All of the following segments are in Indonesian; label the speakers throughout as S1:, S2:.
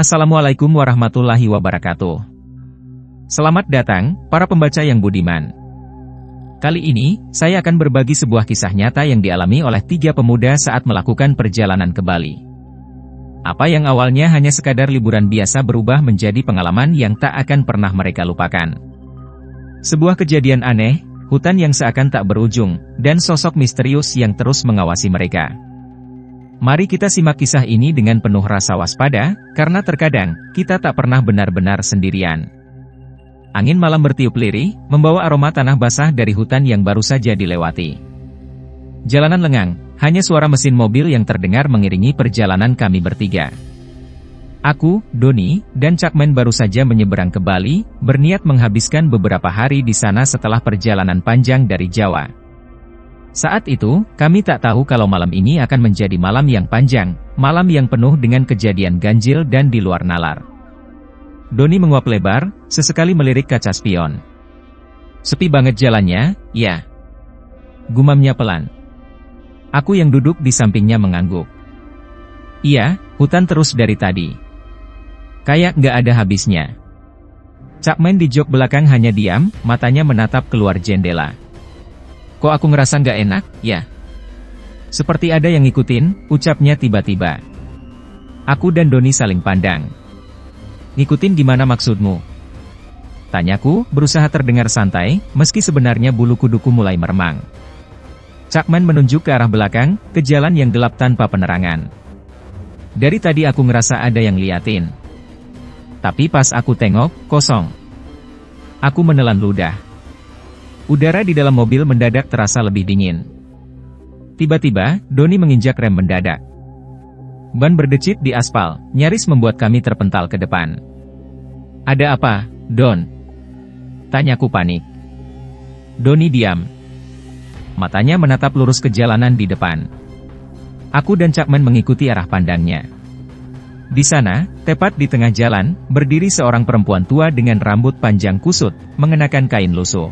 S1: Assalamualaikum warahmatullahi wabarakatuh. Selamat datang, para pembaca yang budiman. Kali ini, saya akan berbagi sebuah kisah nyata yang dialami oleh 3 pemuda saat melakukan perjalanan ke Bali. Apa yang awalnya hanya sekadar liburan biasa berubah menjadi pengalaman yang tak akan pernah mereka lupakan. Sebuah kejadian aneh, hutan yang seakan tak berujung, dan sosok misterius yang terus mengawasi mereka. Mari kita simak kisah ini dengan penuh rasa waspada, karena terkadang, kita tak pernah benar-benar sendirian. Angin malam bertiup lirih, membawa aroma tanah basah dari hutan yang baru saja dilewati. Jalanan lengang, hanya suara mesin mobil yang terdengar mengiringi perjalanan kami bertiga. Aku, Doni, dan Cakmen baru saja menyeberang ke Bali, berniat menghabiskan beberapa hari di sana setelah perjalanan panjang dari Jawa. Saat itu, kami tak tahu kalau malam ini akan menjadi malam yang panjang, malam yang penuh dengan kejadian ganjil dan di luar nalar. Doni menguap lebar, sesekali melirik kaca spion. Sepi banget jalannya, ya. Gumamnya pelan. Aku yang duduk di sampingnya mengangguk. Iya, hutan terus dari tadi. Kayak nggak ada habisnya. Cakmen di jok belakang hanya diam, matanya menatap keluar jendela. Kok aku ngerasa nggak enak, ya? Seperti ada yang ngikutin, ucapnya tiba-tiba. Aku dan Doni saling pandang. Ngikutin gimana maksudmu? Tanyaku, berusaha terdengar santai, meski sebenarnya bulu kuduku mulai meremang. Cakmen menunjuk ke arah belakang, ke jalan yang gelap tanpa penerangan. Dari tadi aku ngerasa ada yang liatin. Tapi pas aku tengok, kosong. Aku menelan ludah. Udara di dalam mobil mendadak terasa lebih dingin. Tiba-tiba, Doni menginjak rem mendadak. Ban berdecit di aspal, nyaris membuat kami terpental ke depan. Ada apa, Don? Tanyaku panik. Doni diam. Matanya menatap lurus ke jalanan di depan. Aku dan Cakmen mengikuti arah pandangnya. Di sana, tepat di tengah jalan, berdiri seorang perempuan tua dengan rambut panjang kusut, mengenakan kain lusuh.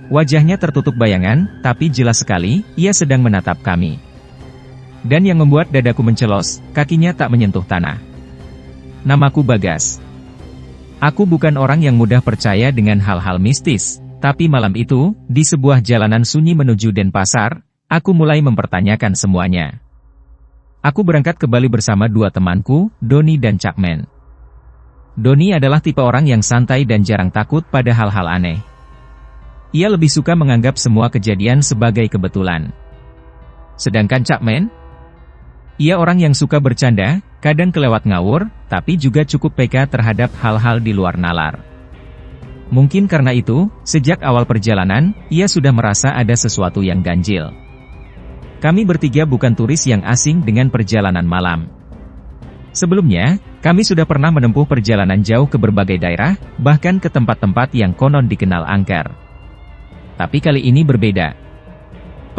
S1: Wajahnya tertutup bayangan, tapi jelas sekali, ia sedang menatap kami. Dan yang membuat dadaku mencelos, kakinya tak menyentuh tanah. Namaku Bagas. Aku bukan orang yang mudah percaya dengan hal-hal mistis, tapi malam itu, di sebuah jalanan sunyi menuju Denpasar, aku mulai mempertanyakan semuanya. Aku berangkat ke Bali bersama 2 temanku, Doni dan Cakmen. Doni adalah tipe orang yang santai dan jarang takut pada hal-hal aneh. Ia lebih suka menganggap semua kejadian sebagai kebetulan. Sedangkan Cakmen? Ia orang yang suka bercanda, kadang kelewat ngawur, tapi juga cukup peka terhadap hal-hal di luar nalar. Mungkin karena itu, sejak awal perjalanan, ia sudah merasa ada sesuatu yang ganjil. Kami bertiga bukan turis yang asing dengan perjalanan malam. Sebelumnya, kami sudah pernah menempuh perjalanan jauh ke berbagai daerah, bahkan ke tempat-tempat yang konon dikenal angker. Tapi kali ini berbeda.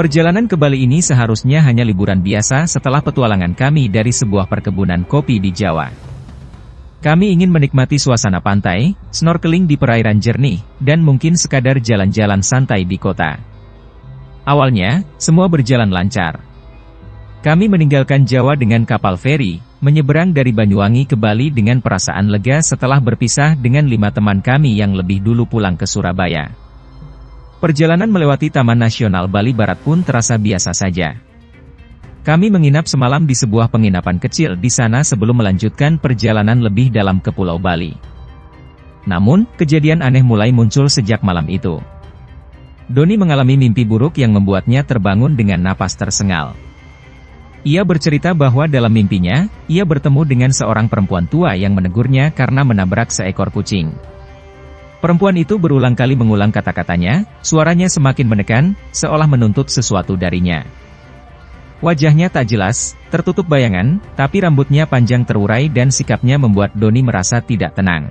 S1: Perjalanan ke Bali ini seharusnya hanya liburan biasa setelah petualangan kami dari sebuah perkebunan kopi di Jawa. Kami ingin menikmati suasana pantai, snorkeling di perairan jernih, dan mungkin sekadar jalan-jalan santai di kota. Awalnya, semua berjalan lancar. Kami meninggalkan Jawa dengan kapal feri, menyeberang dari Banyuwangi ke Bali dengan perasaan lega setelah berpisah dengan 5 teman kami yang lebih dulu pulang ke Surabaya. Perjalanan melewati Taman Nasional Bali Barat pun terasa biasa saja. Kami menginap semalam di sebuah penginapan kecil di sana sebelum melanjutkan perjalanan lebih dalam ke Pulau Bali. Namun, kejadian aneh mulai muncul sejak malam itu. Doni mengalami mimpi buruk yang membuatnya terbangun dengan napas tersengal. Ia bercerita bahwa dalam mimpinya, ia bertemu dengan seorang perempuan tua yang menegurnya karena menabrak seekor kucing. Perempuan itu berulang kali mengulang kata-katanya, suaranya semakin menekan, seolah menuntut sesuatu darinya. Wajahnya tak jelas, tertutup bayangan, tapi rambutnya panjang terurai dan sikapnya membuat Doni merasa tidak tenang.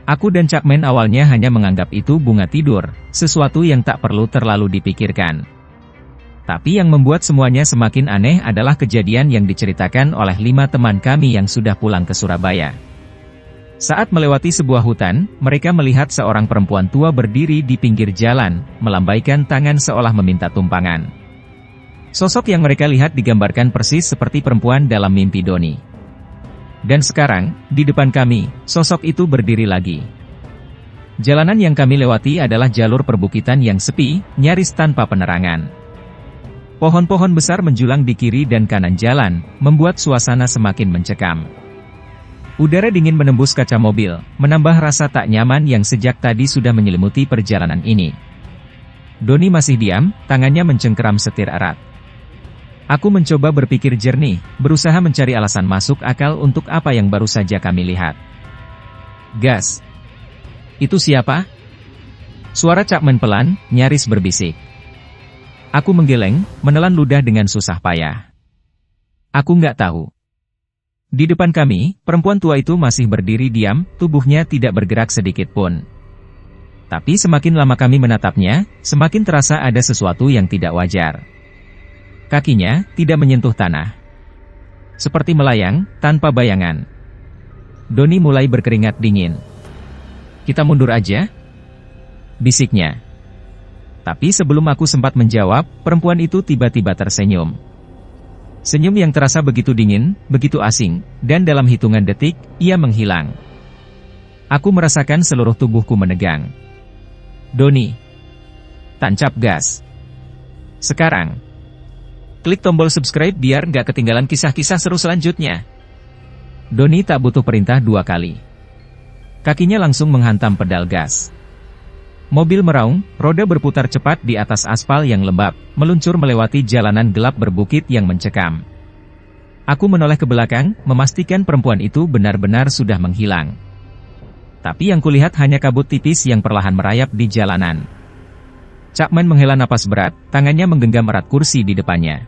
S1: Aku dan Cakmen awalnya hanya menganggap itu bunga tidur, sesuatu yang tak perlu terlalu dipikirkan. Tapi yang membuat semuanya semakin aneh adalah kejadian yang diceritakan oleh 5 teman kami yang sudah pulang ke Surabaya. Saat melewati sebuah hutan, mereka melihat seorang perempuan tua berdiri di pinggir jalan, melambaikan tangan seolah meminta tumpangan. Sosok yang mereka lihat digambarkan persis seperti perempuan dalam mimpi Doni. Dan sekarang, di depan kami, sosok itu berdiri lagi. Jalanan yang kami lewati adalah jalur perbukitan yang sepi, nyaris tanpa penerangan. Pohon-pohon besar menjulang di kiri dan kanan jalan, membuat suasana semakin mencekam. Udara dingin menembus kaca mobil, menambah rasa tak nyaman yang sejak tadi sudah menyelimuti perjalanan ini. Doni masih diam, tangannya mencengkeram setir erat. Aku mencoba berpikir jernih, berusaha mencari alasan masuk akal untuk apa yang baru saja kami lihat. Gas. Itu siapa? Suara Chapman pelan, nyaris berbisik. Aku menggeleng, menelan ludah dengan susah payah. Aku nggak tahu. Di depan kami, perempuan tua itu masih berdiri diam, tubuhnya tidak bergerak sedikit pun. Tapi semakin lama kami menatapnya, semakin terasa ada sesuatu yang tidak wajar. Kakinya tidak menyentuh tanah. Seperti melayang, tanpa bayangan. Doni mulai berkeringat dingin. Kita mundur aja? Bisiknya. Tapi sebelum aku sempat menjawab, perempuan itu tiba-tiba tersenyum. Senyum yang terasa begitu dingin, begitu asing, dan dalam hitungan detik, ia menghilang. Aku merasakan seluruh tubuhku menegang. Doni. Tancap gas. Sekarang. Klik tombol subscribe biar nggak ketinggalan kisah-kisah seru selanjutnya. Doni tak butuh perintah 2 kali. Kakinya langsung menghantam pedal gas. Mobil meraung, roda berputar cepat di atas aspal yang lembab, meluncur melewati jalanan gelap berbukit yang mencekam. Aku menoleh ke belakang, memastikan perempuan itu benar-benar sudah menghilang. Tapi yang kulihat hanya kabut tipis yang perlahan merayap di jalanan. Chapman menghela napas berat, tangannya menggenggam erat kursi di depannya.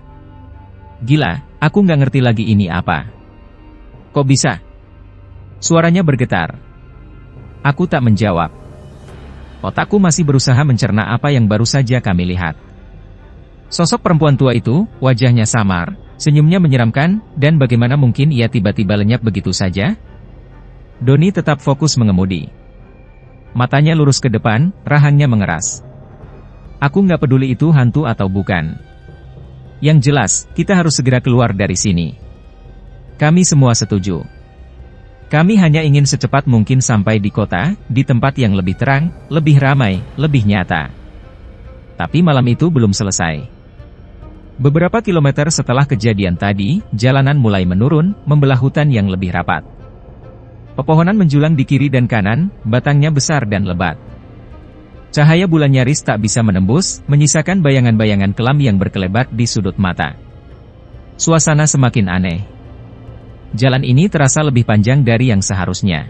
S1: Gila, aku nggak ngerti lagi ini apa. Kok bisa? Suaranya bergetar. Aku tak menjawab. Otakku masih berusaha mencerna apa yang baru saja kami lihat. Sosok perempuan tua itu, wajahnya samar, senyumnya menyeramkan, dan bagaimana mungkin ia tiba-tiba lenyap begitu saja? Doni tetap fokus mengemudi. Matanya lurus ke depan, rahangnya mengeras. Aku nggak peduli itu hantu atau bukan. Yang jelas, kita harus segera keluar dari sini. Kami semua setuju. Kami hanya ingin secepat mungkin sampai di kota, di tempat yang lebih terang, lebih ramai, lebih nyata. Tapi malam itu belum selesai. Beberapa kilometer setelah kejadian tadi, jalanan mulai menurun, membelah hutan yang lebih rapat. Pepohonan menjulang di kiri dan kanan, batangnya besar dan lebat. Cahaya bulan nyaris tak bisa menembus, menyisakan bayangan-bayangan kelam yang berkelebat di sudut mata. Suasana semakin aneh. Jalan ini terasa lebih panjang dari yang seharusnya.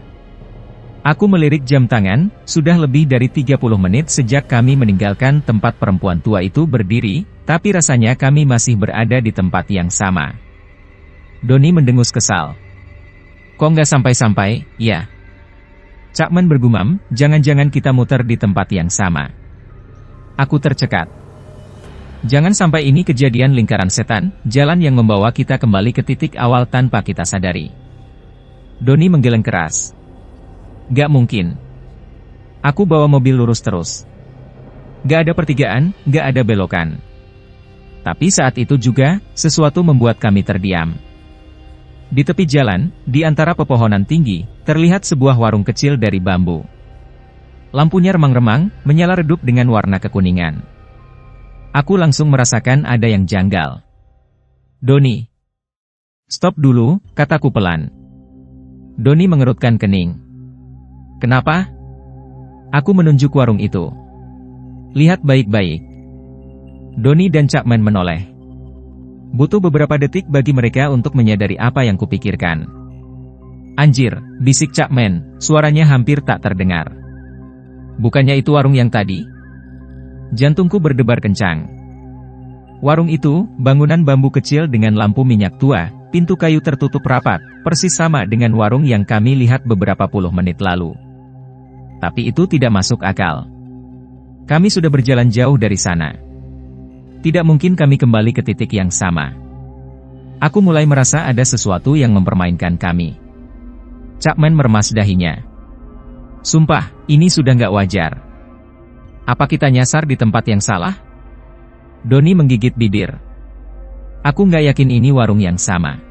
S1: Aku melirik jam tangan, sudah lebih dari 30 menit sejak kami meninggalkan tempat perempuan tua itu berdiri, tapi rasanya kami masih berada di tempat yang sama. Doni mendengus kesal. Kok nggak sampai-sampai, ya? Chapman bergumam, jangan-jangan kita muter di tempat yang sama. Aku tercekat. Jangan sampai ini kejadian lingkaran setan, jalan yang membawa kita kembali ke titik awal tanpa kita sadari. Doni menggeleng keras. Gak mungkin. Aku bawa mobil lurus terus. Gak ada pertigaan, gak ada belokan. Tapi saat itu juga, sesuatu membuat kami terdiam. Di tepi jalan, di antara pepohonan tinggi, terlihat sebuah warung kecil dari bambu. Lampunya remang-remang, menyala redup dengan warna kekuningan. Aku langsung merasakan ada yang janggal. Doni. Stop dulu, kataku pelan. Doni mengerutkan kening. Kenapa? Aku menunjuk warung itu. Lihat baik-baik. Doni dan Chapman menoleh. Butuh beberapa detik bagi mereka untuk menyadari apa yang kupikirkan. Anjir, bisik Chapman, suaranya hampir tak terdengar. Bukannya itu warung yang tadi? Jantungku berdebar kencang. Warung itu, bangunan bambu kecil dengan lampu minyak tua, pintu kayu tertutup rapat, persis sama dengan warung yang kami lihat beberapa puluh menit lalu. Tapi itu tidak masuk akal. Kami sudah berjalan jauh dari sana. Tidak mungkin kami kembali ke titik yang sama. Aku mulai merasa ada sesuatu yang mempermainkan kami. Chapman meremas dahinya. Sumpah, ini sudah nggak wajar. Apa kita nyasar di tempat yang salah? Doni menggigit bibir. Aku nggak yakin ini warung yang sama.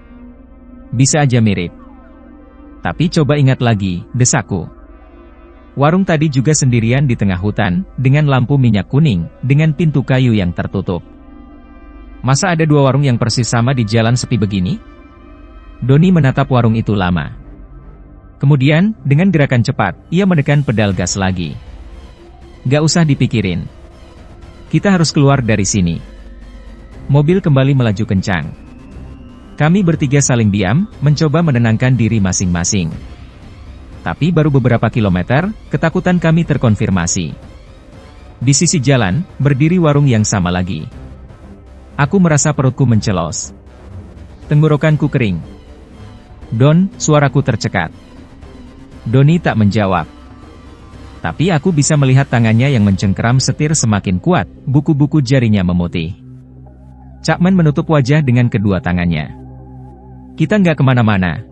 S1: Bisa aja mirip. Tapi coba ingat lagi, desakku. Warung tadi juga sendirian di tengah hutan, dengan lampu minyak kuning, dengan pintu kayu yang tertutup. Masa ada dua warung yang persis sama di jalan sepi begini? Doni menatap warung itu lama. Kemudian, dengan gerakan cepat, ia menekan pedal gas lagi. Gak usah dipikirin. Kita harus keluar dari sini. Mobil kembali melaju kencang. Kami bertiga saling diam, mencoba menenangkan diri masing-masing. Tapi baru beberapa kilometer, ketakutan kami terkonfirmasi. Di sisi jalan, berdiri warung yang sama lagi. Aku merasa perutku mencelos. Tenggorokanku kering. Don, suaraku tercekat. Doni tak menjawab. Tapi aku bisa melihat tangannya yang mencengkeram setir semakin kuat, buku-buku jarinya memutih. Chapman menutup wajah dengan kedua tangannya. Kita nggak kemana-mana.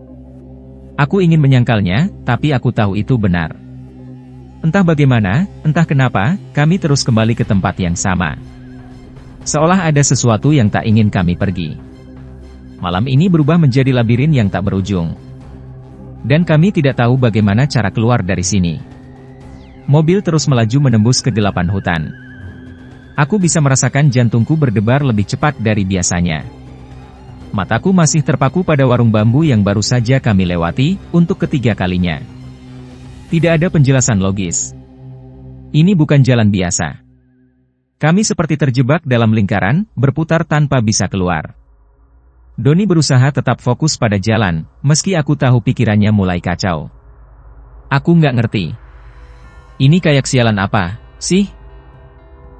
S1: Aku ingin menyangkalnya, tapi aku tahu itu benar. Entah bagaimana, entah kenapa, kami terus kembali ke tempat yang sama. Seolah ada sesuatu yang tak ingin kami pergi. Malam ini berubah menjadi labirin yang tak berujung. Dan kami tidak tahu bagaimana cara keluar dari sini. Mobil terus melaju menembus kegelapan hutan. Aku bisa merasakan jantungku berdebar lebih cepat dari biasanya. Mataku masih terpaku pada warung bambu yang baru saja kami lewati, untuk ketiga kalinya. Tidak ada penjelasan logis. Ini bukan jalan biasa. Kami seperti terjebak dalam lingkaran, berputar tanpa bisa keluar. Doni berusaha tetap fokus pada jalan, meski aku tahu pikirannya mulai kacau. Aku nggak ngerti. Ini kayak sialan apa, sih?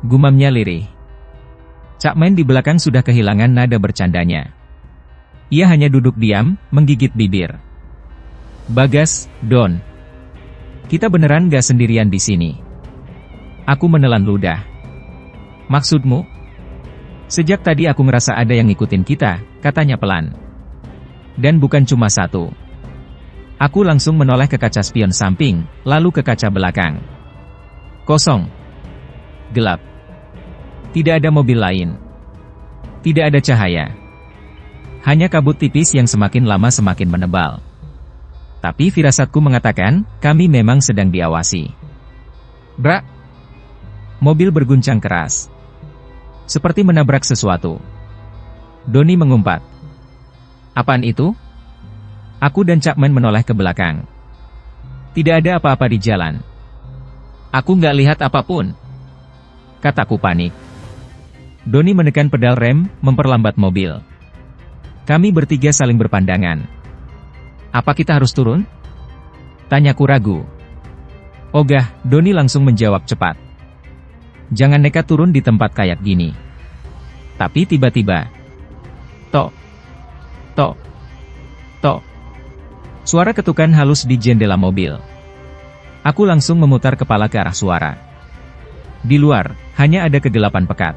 S1: Gumamnya lirih. Chapman di belakang sudah kehilangan nada bercandanya. Ia hanya duduk diam, menggigit bibir. Bagas, Don. Kita beneran gak sendirian di sini. Aku menelan ludah. Maksudmu? Sejak tadi aku ngerasa ada yang ngikutin kita, katanya pelan. Dan bukan cuma satu. Aku langsung menoleh ke kaca spion samping, lalu ke kaca belakang. Kosong. Gelap. Tidak ada mobil lain. Tidak ada cahaya. Hanya kabut tipis yang semakin lama semakin menebal. Tapi firasatku mengatakan, kami memang sedang diawasi. Brak! Mobil berguncang keras. Seperti menabrak sesuatu. Doni mengumpat. Apaan itu? Aku dan Chapman menoleh ke belakang. Tidak ada apa-apa di jalan. Aku nggak lihat apapun. Kataku panik. Doni menekan pedal rem, memperlambat mobil. Kami bertiga saling berpandangan. Apa kita harus turun? Tanyaku ragu. Ogah, Doni langsung menjawab cepat. Jangan nekat turun di tempat kayak gini. Tapi tiba-tiba. Tok. Tok. Tok. Suara ketukan halus di jendela mobil. Aku langsung memutar kepala ke arah suara. Di luar, hanya ada kegelapan pekat.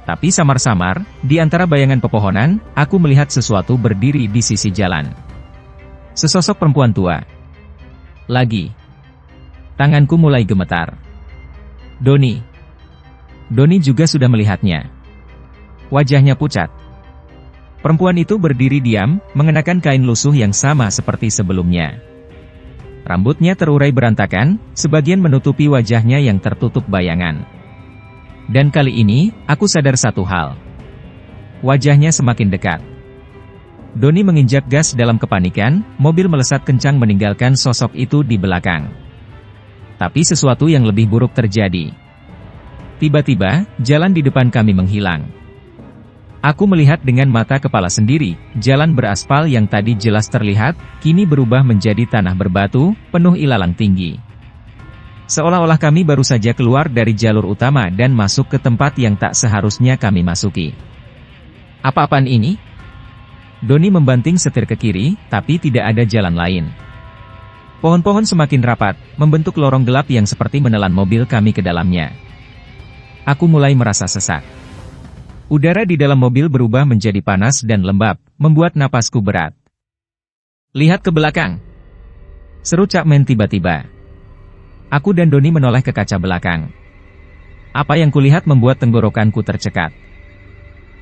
S1: Tapi samar-samar, di antara bayangan pepohonan, aku melihat sesuatu berdiri di sisi jalan. Sesosok perempuan tua. Lagi. Tanganku mulai gemetar. Doni. Doni juga sudah melihatnya. Wajahnya pucat. Perempuan itu berdiri diam, mengenakan kain lusuh yang sama seperti sebelumnya. Rambutnya terurai berantakan, sebagian menutupi wajahnya yang tertutup bayangan. Dan kali ini, aku sadar satu hal. Wajahnya semakin dekat. Doni menginjak gas dalam kepanikan, mobil melesat kencang meninggalkan sosok itu di belakang. Tapi sesuatu yang lebih buruk terjadi. Tiba-tiba, jalan di depan kami menghilang. Aku melihat dengan mata kepala sendiri, jalan beraspal yang tadi jelas terlihat, kini berubah menjadi tanah berbatu, penuh ilalang tinggi. Seolah-olah kami baru saja keluar dari jalur utama dan masuk ke tempat yang tak seharusnya kami masuki. Apa-apaan ini? Doni membanting setir ke kiri, tapi tidak ada jalan lain. Pohon-pohon semakin rapat, membentuk lorong gelap yang seperti menelan mobil kami ke dalamnya. Aku mulai merasa sesak. Udara di dalam mobil berubah menjadi panas dan lembab, membuat napasku berat. Lihat ke belakang. Seru Chapman tiba-tiba. Aku dan Doni menoleh ke kaca belakang. Apa yang kulihat membuat tenggorokanku tercekat.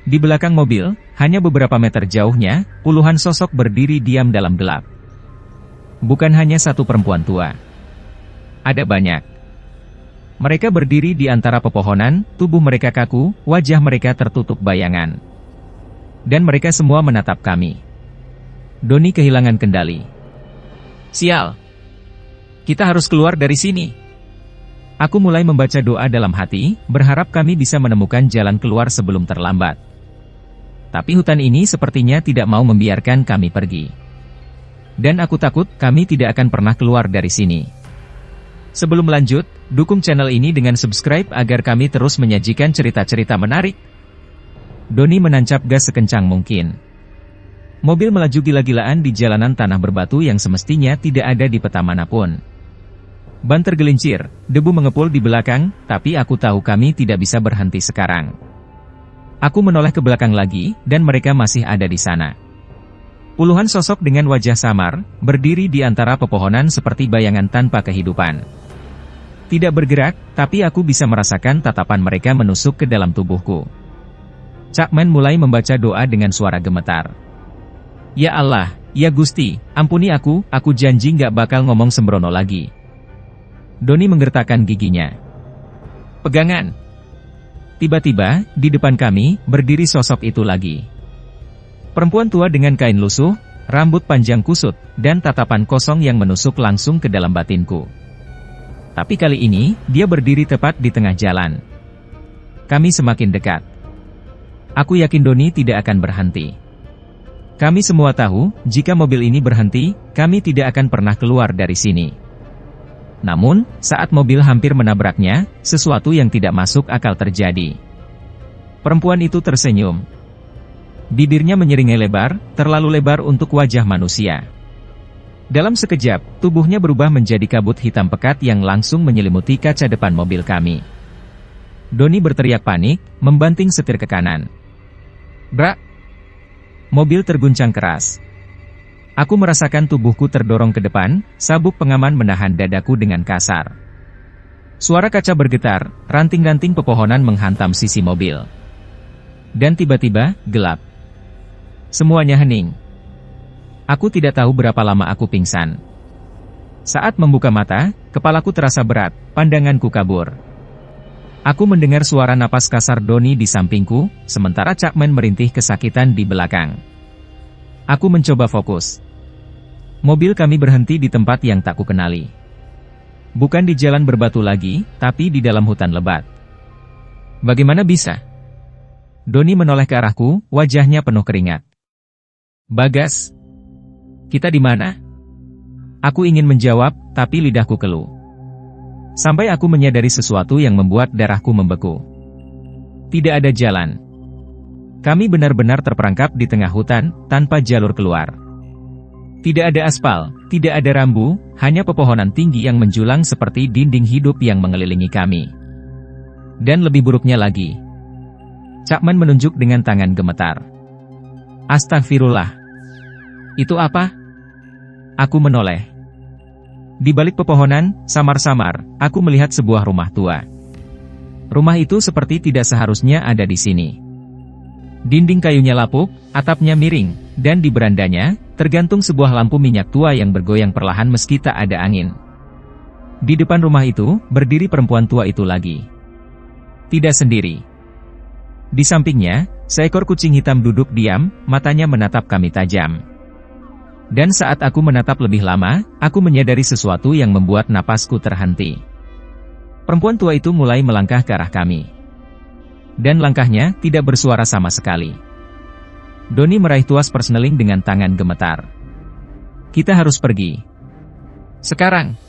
S1: Di belakang mobil, hanya beberapa meter jauhnya, puluhan sosok berdiri diam dalam gelap. Bukan hanya satu perempuan tua. Ada banyak. Mereka berdiri di antara pepohonan, tubuh mereka kaku, wajah mereka tertutup bayangan. Dan mereka semua menatap kami. Doni kehilangan kendali. Sial! Kita harus keluar dari sini. Aku mulai membaca doa dalam hati, berharap kami bisa menemukan jalan keluar sebelum terlambat. Tapi hutan ini sepertinya tidak mau membiarkan kami pergi. Dan aku takut kami tidak akan pernah keluar dari sini. Sebelum lanjut, dukung channel ini dengan subscribe agar kami terus menyajikan cerita-cerita menarik. Doni menancap gas sekencang mungkin. Mobil melaju gila-gilaan di jalanan tanah berbatu yang semestinya tidak ada di peta manapun. Ban tergelincir, debu mengepul di belakang, tapi aku tahu kami tidak bisa berhenti sekarang. Aku menoleh ke belakang lagi, dan mereka masih ada di sana. Puluhan sosok dengan wajah samar, berdiri di antara pepohonan seperti bayangan tanpa kehidupan. Tidak bergerak, tapi aku bisa merasakan tatapan mereka menusuk ke dalam tubuhku. Chapman mulai membaca doa dengan suara gemetar. Ya Allah, ya Gusti, ampuni aku janji nggak bakal ngomong sembrono lagi. Doni menggertakkan giginya. Pegangan. Tiba-tiba, di depan kami, berdiri sosok itu lagi. Perempuan tua dengan kain lusuh, rambut panjang kusut, dan tatapan kosong yang menusuk langsung ke dalam batinku. Tapi kali ini, dia berdiri tepat di tengah jalan. Kami semakin dekat. Aku yakin Doni tidak akan berhenti. Kami semua tahu, jika mobil ini berhenti, kami tidak akan pernah keluar dari sini. Namun, saat mobil hampir menabraknya, sesuatu yang tidak masuk akal terjadi. Perempuan itu tersenyum. Bibirnya menyeringai lebar, terlalu lebar untuk wajah manusia. Dalam sekejap, tubuhnya berubah menjadi kabut hitam pekat yang langsung menyelimuti kaca depan mobil kami. Doni berteriak panik, membanting setir ke kanan. Brak! Mobil terguncang keras. Aku merasakan tubuhku terdorong ke depan, sabuk pengaman menahan dadaku dengan kasar. Suara kaca bergetar, ranting-ranting pepohonan menghantam sisi mobil. Dan tiba-tiba, gelap. Semuanya hening. Aku tidak tahu berapa lama aku pingsan. Saat membuka mata, kepalaku terasa berat, pandanganku kabur. Aku mendengar suara napas kasar Doni di sampingku, sementara Chapman merintih kesakitan di belakang. Aku mencoba fokus. Mobil kami berhenti di tempat yang tak kukenali. Bukan di jalan berbatu lagi, tapi di dalam hutan lebat. Bagaimana bisa? Doni menoleh ke arahku, wajahnya penuh keringat. Bagas! Kita di mana? Aku ingin menjawab, tapi lidahku keluh. Sampai aku menyadari sesuatu yang membuat darahku membeku. Tidak ada jalan. Kami benar-benar terperangkap di tengah hutan, tanpa jalur keluar. Tidak ada aspal, tidak ada rambu, hanya pepohonan tinggi yang menjulang seperti dinding hidup yang mengelilingi kami. Dan lebih buruknya lagi. Chapman menunjuk dengan tangan gemetar. Astagfirullah. Itu apa? Aku menoleh. Di balik pepohonan, samar-samar, aku melihat sebuah rumah tua. Rumah itu seperti tidak seharusnya ada di sini. Dinding kayunya lapuk, atapnya miring, dan di berandanya, tergantung sebuah lampu minyak tua yang bergoyang perlahan meski tak ada angin. Di depan rumah itu, berdiri perempuan tua itu lagi. Tidak sendiri. Di sampingnya, seekor kucing hitam duduk diam, matanya menatap kami tajam. Dan saat aku menatap lebih lama, aku menyadari sesuatu yang membuat napasku terhenti. Perempuan tua itu mulai melangkah ke arah kami. Dan langkahnya tidak bersuara sama sekali. Doni meraih tuas persneling dengan tangan gemetar. Kita harus pergi. Sekarang.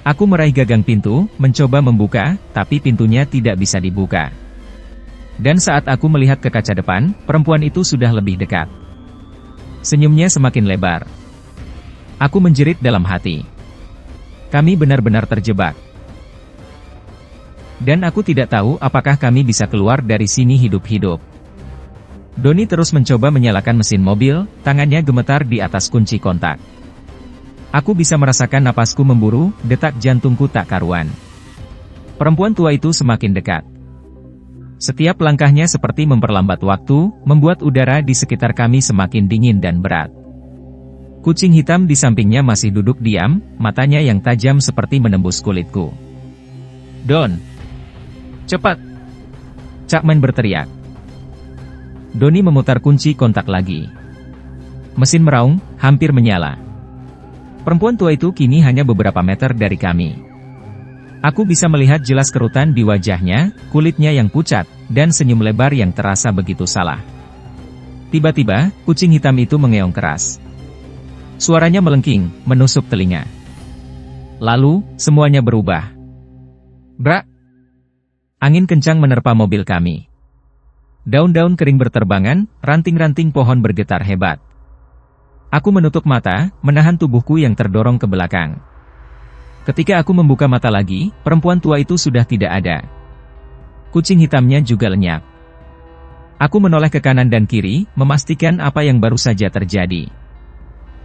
S1: Aku meraih gagang pintu, mencoba membuka, tapi pintunya tidak bisa dibuka. Dan saat aku melihat ke kaca depan, perempuan itu sudah lebih dekat. Senyumnya semakin lebar. Aku menjerit dalam hati. Kami benar-benar terjebak. Dan aku tidak tahu apakah kami bisa keluar dari sini hidup-hidup. Doni terus mencoba menyalakan mesin mobil, tangannya gemetar di atas kunci kontak. Aku bisa merasakan napasku memburu, detak jantungku tak karuan. Perempuan tua itu semakin dekat. Setiap langkahnya seperti memperlambat waktu, membuat udara di sekitar kami semakin dingin dan berat. Kucing hitam di sampingnya masih duduk diam, matanya yang tajam seperti menembus kulitku. "Don! Cepat!" Chuckman berteriak. Donnie memutar kunci kontak lagi. Mesin meraung, hampir menyala. Perempuan tua itu kini hanya beberapa meter dari kami. Aku bisa melihat jelas kerutan di wajahnya, kulitnya yang pucat, dan senyum lebar yang terasa begitu salah. Tiba-tiba, kucing hitam itu mengeong keras. Suaranya melengking, menusuk telinga. Lalu, semuanya berubah. Brak! Angin kencang menerpa mobil kami. Daun-daun kering berterbangan, ranting-ranting pohon bergetar hebat. Aku menutup mata, menahan tubuhku yang terdorong ke belakang. Ketika aku membuka mata lagi, perempuan tua itu sudah tidak ada. Kucing hitamnya juga lenyap. Aku menoleh ke kanan dan kiri, memastikan apa yang baru saja terjadi.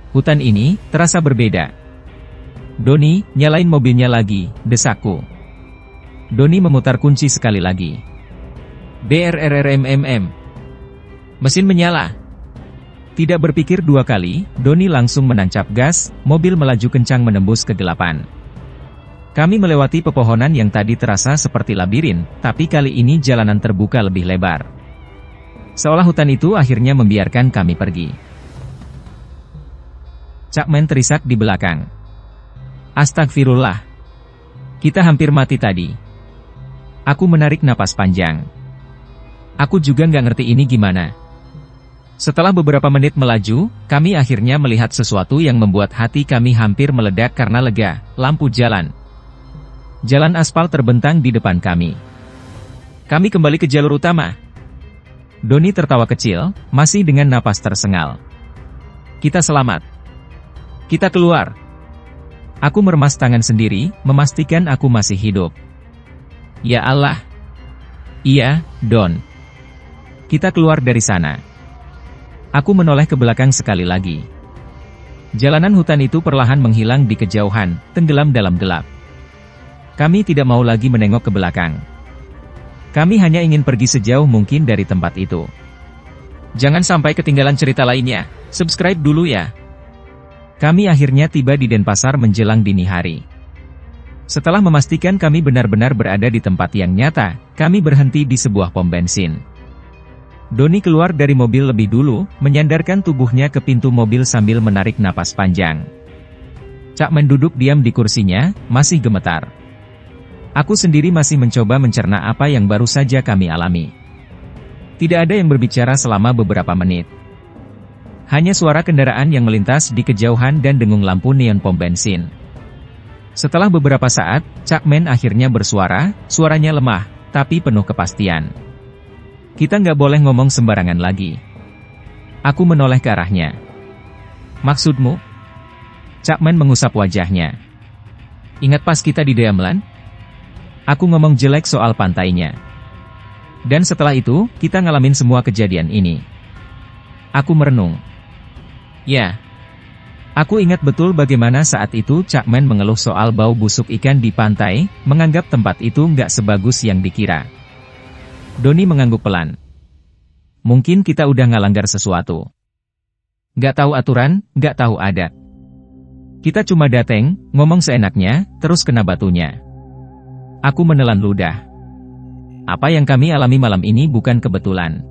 S1: Hutan ini terasa berbeda. "Donnie, nyalain mobilnya lagi," desakku. Donnie memutar kunci sekali lagi. Brrrmmm. Mesin menyala. Tidak berpikir dua kali, Donnie langsung menancap gas, mobil melaju kencang menembus kegelapan. Kami melewati pepohonan yang tadi terasa seperti labirin, tapi kali ini jalanan terbuka lebih lebar. Seolah hutan itu akhirnya membiarkan kami pergi. Chuckman terisak di belakang. Astagfirullah. Kita hampir mati tadi. Aku menarik napas panjang. Aku juga nggak ngerti ini gimana. Setelah beberapa menit melaju, kami akhirnya melihat sesuatu yang membuat hati kami hampir meledak karena lega, lampu jalan. Jalan aspal terbentang di depan kami. Kami kembali ke jalur utama. Donnie tertawa kecil, masih dengan napas tersengal. Kita selamat. Kita keluar. Aku meremas tangan sendiri, memastikan aku masih hidup. Ya Allah. Iya, Don. Kita keluar dari sana. Aku menoleh ke belakang sekali lagi. Jalanan hutan itu perlahan menghilang di kejauhan, tenggelam dalam gelap. Kami tidak mau lagi menengok ke belakang. Kami hanya ingin pergi sejauh mungkin dari tempat itu. Jangan sampai ketinggalan cerita lainnya. Subscribe dulu ya. Kami akhirnya tiba di Denpasar menjelang dini hari. Setelah memastikan kami benar-benar berada di tempat yang nyata, kami berhenti di sebuah pom bensin. Donnie keluar dari mobil lebih dulu, menyandarkan tubuhnya ke pintu mobil sambil menarik napas panjang. Chuckman duduk diam di kursinya, masih gemetar. Aku sendiri masih mencoba mencerna apa yang baru saja kami alami. Tidak ada yang berbicara selama beberapa menit. Hanya suara kendaraan yang melintas di kejauhan dan dengung lampu neon pom bensin. Setelah beberapa saat, Chuckman akhirnya bersuara, suaranya lemah, tapi penuh kepastian. Kita nggak boleh ngomong sembarangan lagi. Aku menoleh ke arahnya. Maksudmu? Chuckman mengusap wajahnya. Ingat pas kita di Dameland? Aku ngomong jelek soal pantainya. Dan setelah itu, kita ngalamin semua kejadian ini. Aku merenung. Ya. Aku ingat betul bagaimana saat itu Chuckman mengeluh soal bau busuk ikan di pantai, menganggap tempat itu nggak sebagus yang dikira. Donnie mengangguk pelan. Mungkin kita udah ngelanggar sesuatu. Nggak tahu aturan, nggak tahu adat. Kita cuma dateng, ngomong seenaknya, terus kena batunya. Aku menelan ludah. Apa yang kami alami malam ini bukan kebetulan.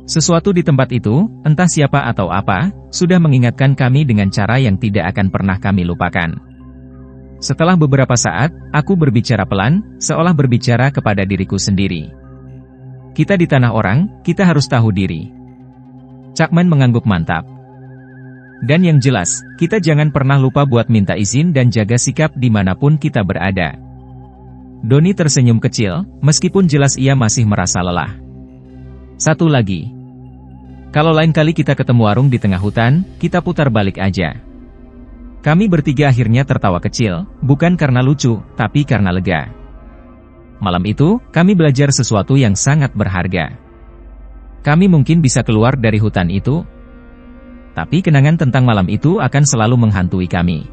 S1: Sesuatu di tempat itu, entah siapa atau apa, sudah mengingatkan kami dengan cara yang tidak akan pernah kami lupakan. Setelah beberapa saat, aku berbicara pelan, seolah berbicara kepada diriku sendiri. Kita di tanah orang, kita harus tahu diri. Chuckman mengangguk mantap. Dan yang jelas, kita jangan pernah lupa buat minta izin dan jaga sikap dimanapun kita berada. Donnie tersenyum kecil, meskipun jelas ia masih merasa lelah. Satu lagi. Kalau lain kali kita ketemu warung di tengah hutan, kita putar balik aja. Kami bertiga akhirnya tertawa kecil, bukan karena lucu, tapi karena lega. Malam itu, kami belajar sesuatu yang sangat berharga. Kami mungkin bisa keluar dari hutan itu, tapi kenangan tentang malam itu akan selalu menghantui kami.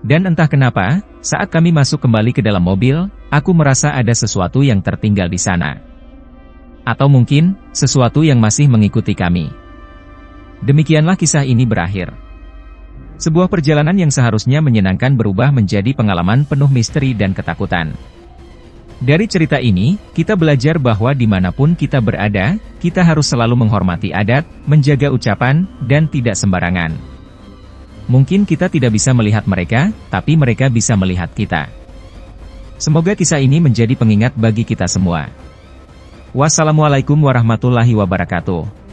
S1: Dan entah kenapa, saat kami masuk kembali ke dalam mobil, aku merasa ada sesuatu yang tertinggal di sana. Atau mungkin, sesuatu yang masih mengikuti kami. Demikianlah kisah ini berakhir. Sebuah perjalanan yang seharusnya menyenangkan berubah menjadi pengalaman penuh misteri dan ketakutan. Dari cerita ini, kita belajar bahwa dimanapun kita berada, kita harus selalu menghormati adat, menjaga ucapan, dan tidak sembarangan. Mungkin kita tidak bisa melihat mereka, tapi mereka bisa melihat kita. Semoga kisah ini menjadi pengingat bagi kita semua. Wassalamualaikum warahmatullahi wabarakatuh.